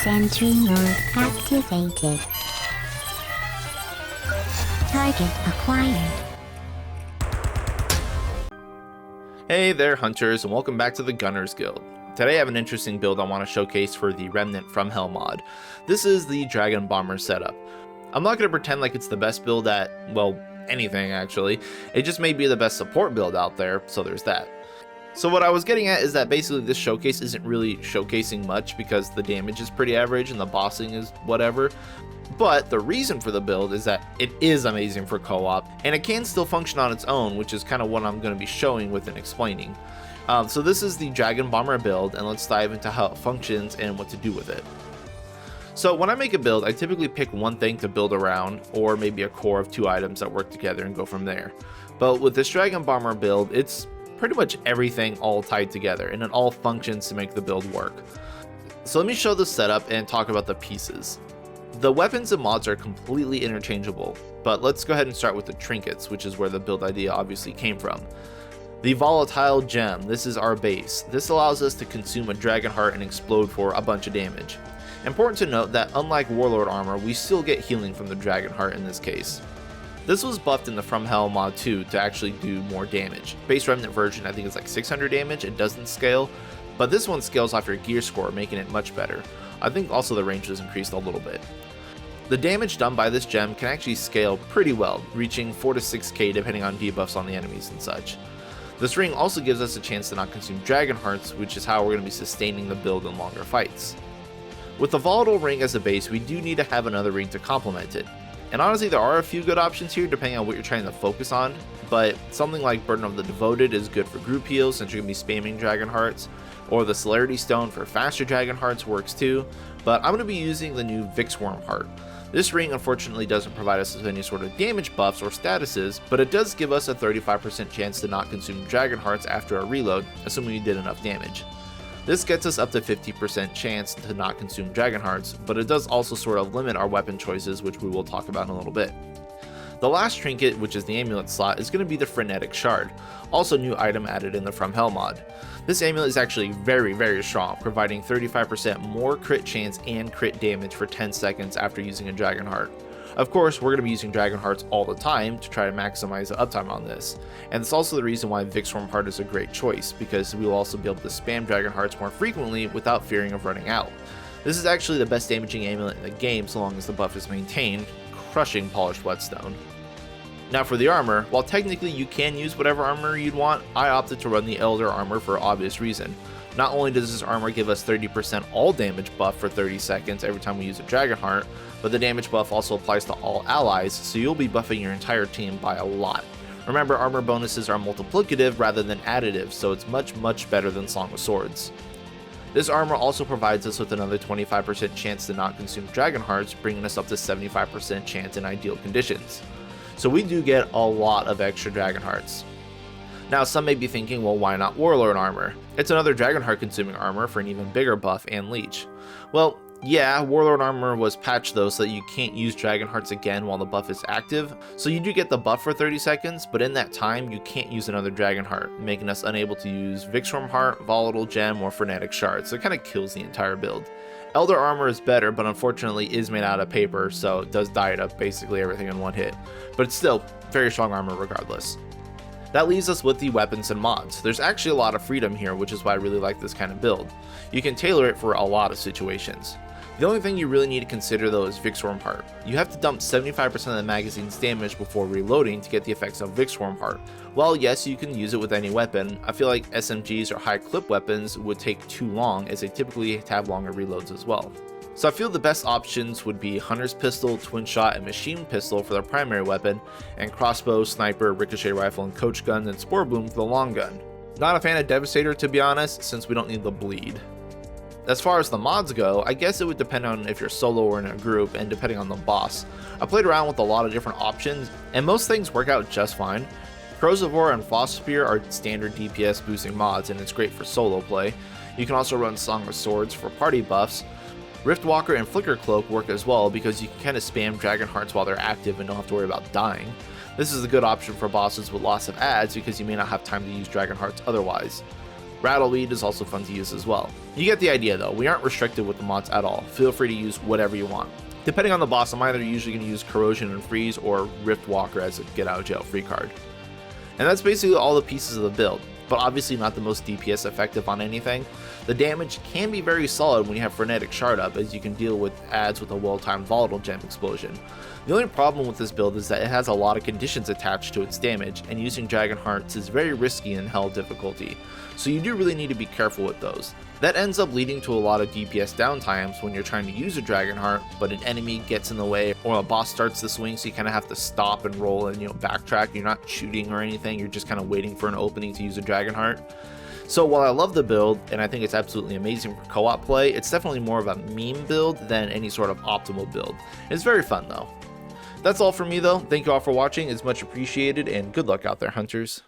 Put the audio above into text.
Sentry mode activated. Target acquired. Hey there hunters, and welcome back to the Gunners Guild. Today I have an interesting build I want to showcase for the Remnant from Hell mod. This is the Dragon Bomber setup. I'm not going to pretend like it's the best build at, well, anything actually. It just may be the best support build out there, so there's that. So what I was getting at is that basically this showcase isn't really showcasing much because the damage is pretty average and the bossing is whatever. But the reason for the build is that it is amazing for co-op, and it can still function on its own, which is kind of what I'm going to be showing with and explaining. So this is the Dragon Bomber build, and let's dive into how it functions and what to do with it. So when I make a build, I typically pick one thing to build around, or maybe a core of 2 items that work together and go from there. But with this Dragon Bomber build, it's pretty much everything all tied together, and it all functions to make the build work. So let me show the setup and talk about the pieces. The weapons and mods are completely interchangeable, but let's go ahead and start with the Trinkets, which is where the build idea obviously came from. The volatile gem, this is our base. This allows us to consume a dragon heart and explode for a bunch of damage. Important to note that unlike Warlord armor, we still get healing from the dragon heart in this case. This was buffed in the From Hell mod 2 to actually do more damage. Base Remnant version I think is like 600 damage, it doesn't scale, but this one scales off your gear score, making it much better. I think also the range was increased a little bit. The damage done by this gem can actually scale pretty well, reaching 4 to 6k depending on debuffs on the enemies and such. This ring also gives us a chance to not consume dragon hearts, which is how we're going to be sustaining the build in longer fights. With the volatile ring as a base, we do need to have another ring to complement it. And honestly, there are a few good options here depending on what you're trying to focus on, but something like Burden of the Devoted is good for group heals since you're going to be spamming dragon hearts, or the Celerity Stone for faster dragon hearts works too, but I'm going to be using the new vyxworm heart. This ring unfortunately doesn't provide us with any sort of damage buffs or statuses, but it does give us a 35% chance to not consume dragon hearts after a reload, assuming we did enough damage. This gets us up to 50% chance to not consume dragon hearts, but it does also sort of limit our weapon choices, which we will talk about in a little bit. The last trinket, which is the amulet slot, is going to be the frenetic shard, also a new item added in the From Hell mod. This amulet is actually very strong, providing 35% more crit chance and crit damage for 10 seconds after using a dragon heart. Of course, we're going to be using dragon hearts all the time to try to maximize the uptime on this, and it's also the reason why vyxworm heart is a great choice, because we will also be able to spam dragon hearts more frequently without fearing of running out. This is actually the best damaging amulet in the game so long as the buff is maintained, crushing polished whetstone. Now for the armor, while technically you can use whatever armor you'd want, I opted to run the Elder armor for obvious reason. Not only does this armor give us 30% all damage buff for 30 seconds every time we use a dragon heart, but the damage buff also applies to all allies, so you'll be buffing your entire team by a lot. Remember, armor bonuses are multiplicative rather than additive, so it's much better than Song of Swords. This armor also provides us with another 25% chance to not consume dragon hearts, bringing us up to 75% chance in ideal conditions. So we do get a lot of extra dragon hearts. Now some may be thinking, well, why not Warlord armor? It's another dragon heart consuming armor for an even bigger buff and leech. Well, yeah, Warlord armor was patched though so that you can't use dragon hearts again while the buff is active, so you do get the buff for 30 seconds, but in that time you can't use another dragon heart, making us unable to use vyxworm heart, volatile gem, or frenetic shard, so it kind of kills the entire build. Elder armor is better, but unfortunately is made out of paper, so it does diet up basically everything in one hit, but it's still very strong armor regardless. That leaves us with the weapons and mods. There's actually a lot of freedom here, which is why I really like this kind of build. You can tailor it for a lot of situations. The only thing you really need to consider though is vyxworm heart. You have to dump 75% of the magazine's damage before reloading to get the effects of vyxworm heart. While yes, you can use it with any weapon, I feel like SMGs or high clip weapons would take too long as they typically have longer reloads as well. So I feel the best options would be Hunter's Pistol, Twin Shot, and Machine Pistol for their primary weapon, and Crossbow, Sniper, Ricochet Rifle, and Coach Gun, and Spore Boom for the long gun. Not a fan of Devastator to be honest, since we don't need the bleed. As far as the mods go, I guess it would depend on if you're solo or in a group and depending on the boss. I played around with a lot of different options and most things work out just fine. Crozivore and Phosphere are standard DPS boosting mods and it's great for solo play. You can also run Song of Swords for party buffs. Riftwalker and Flicker Cloak work as well because you can kind of spam dragon hearts while they're active and don't have to worry about dying. This is a good option for bosses with lots of ads because you may not have time to use dragon hearts otherwise. Rattleweed is also fun to use as well. You get the idea though, we aren't restricted with the mods at all. Feel free to use whatever you want. Depending on the boss, I'm either usually going to use Corrosion and Freeze or Rift Walker as a get out of jail free card. And that's basically all the pieces of the build, but obviously not the most DPS effective on anything. The damage can be very solid when you have Frenetic Shard up, as you can deal with adds with a well-timed Volatile Gem explosion. The only problem with this build is that it has a lot of conditions attached to its damage, and using Dragon Hearts is very risky in Hell difficulty, so you do really need to be careful with those. That ends up leading to a lot of DPS downtimes when you're trying to use a Dragon Heart, but an enemy gets in the way, or a boss starts to swing, so you kind of have to stop and roll and backtrack. You're not shooting or anything, you're just kind of waiting for an opening to use a Dragon Heart. So while I love the build, and I think it's absolutely amazing for co-op play, it's definitely more of a meme build than any sort of optimal build. It's very fun though. That's all for me though. Thank you all for watching, it's much appreciated, and good luck out there, hunters.